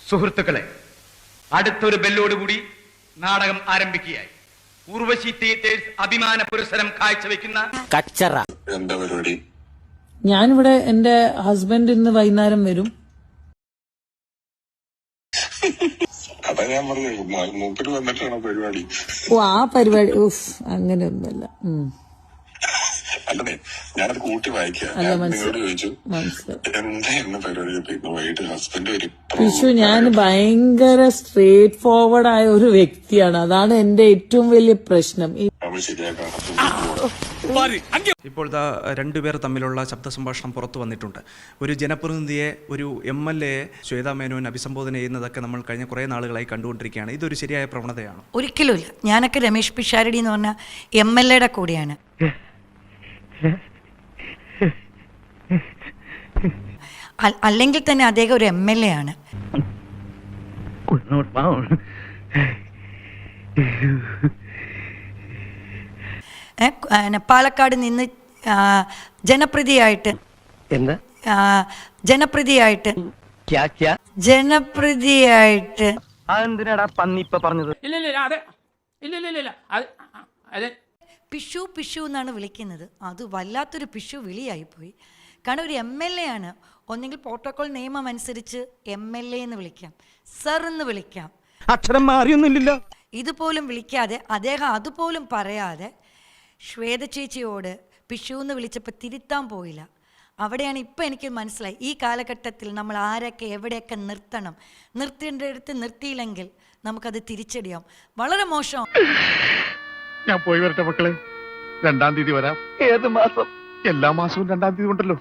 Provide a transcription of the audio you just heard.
സുഹൃത്തുക്കളെ, അടുത്തൊരു ബെല്ലോടുകൂടി നാടകം ആരംഭിക്കുകയായി. ഉർവശി തിയേറ്റേഴ്സ് അഭിമാന പുരസ്സരം കാഴ്ചവെക്കുന്ന കച്ചറ. എന്താ പരിപാടി? ഞാനിവിടെ എന്റെ ഹസ്ബൻഡ് ഇന്ന് വൈകുന്നേരം വരും. അതാ ഞാൻ പറഞ്ഞു, മൂപ്പര് വന്നിട്ടാണോ പരിപാടി? ഓ, ആ പരിപാടി അങ്ങനെയൊന്നുമല്ല. അല്ലേ, ഞാനത് കൂട്ടി വായിക്കാം. നിങ്ങളോട് ചോദിച്ചു എന്തായിരുന്നു പരിപാടി? ഇന്ന് വൈകിട്ട് ഹസ്ബൻഡ് വരും. വിഷു, ഞാൻ ഭയങ്കര സ്ട്രേറ്റ് ഫോർവേഡ് ആയ ഒരു വ്യക്തിയാണ്. അതാണ് എന്റെ ഏറ്റവും വലിയ പ്രശ്നം. നമ്മൾ ശരിയാക്കാം. ഇപ്പോൾ രണ്ടുപേർ തമ്മിലുള്ള ശബ്ദ സംഭാഷണം പുറത്തു വന്നിട്ടുണ്ട്. ഒരു ജനപ്രതിനിധിയെ, ഒരു MLA ശ്വേതാ മേനോൻ അഭിസംബോധന ചെയ്യുന്നതൊക്കെ നമ്മൾ കഴിഞ്ഞ കുറേ നാളുകളായി കണ്ടുകൊണ്ടിരിക്കുകയാണ്. ഇതൊരു ശരിയായ പ്രവണതയാണ്? ഒരിക്കലുമില്ല. ഞാനൊക്കെ രമേശ് പിഷാരടി എന്ന് പറഞ്ഞ MLA കൂടെയാണ്. അല്ലെങ്കിൽ തന്നെ അദ്ദേഹം ഒരു MLA ആണ്. പാലക്കാട് നിന്ന് ജനപ്രതിയായിട്ട് പിഷു പിഷു എന്നാണ് വിളിക്കുന്നത്. അത് വല്ലാത്തൊരു പിഷു വിളിയായിപ്പോയി. കാരണം ഒരു MLA ആണ്. ഒന്നെങ്കിൽ പ്രോട്ടോകോൾ നിയമം അനുസരിച്ച് MLA എന്ന് വിളിക്കാം, സർ എന്ന് വിളിക്കാം. അക്ഷരം മാറിയൊന്നുമില്ലല്ലോ. ഇതുപോലും വിളിക്കാതെ അദ്ദേഹം അതുപോലും പറയാതെ ശ്വേത ചേച്ചിയോട് പിഷു എന്ന് വിളിച്ചപ്പോൾ തിരുത്താൻ പോയില്ല. അവിടെയാണ് ഇപ്പം എനിക്ക് മനസ്സിലായി, ഈ കാലഘട്ടത്തിൽ നമ്മൾ ആരൊക്കെ എവിടെയൊക്കെ നിർത്തണം. നിർത്തേണ്ടടുത്ത് നിർത്തിയില്ലെങ്കിൽ നമുക്കത് തിരിച്ചടിയാവും. വളരെ മോശം. ഞാൻ പോയി വരട്ടെ മക്കളെ. 2-ാം തീയതി വരാം. ഏത് മാസം? എല്ലാ മാസവും 2-ാം തീയതി ഉണ്ടല്ലോ.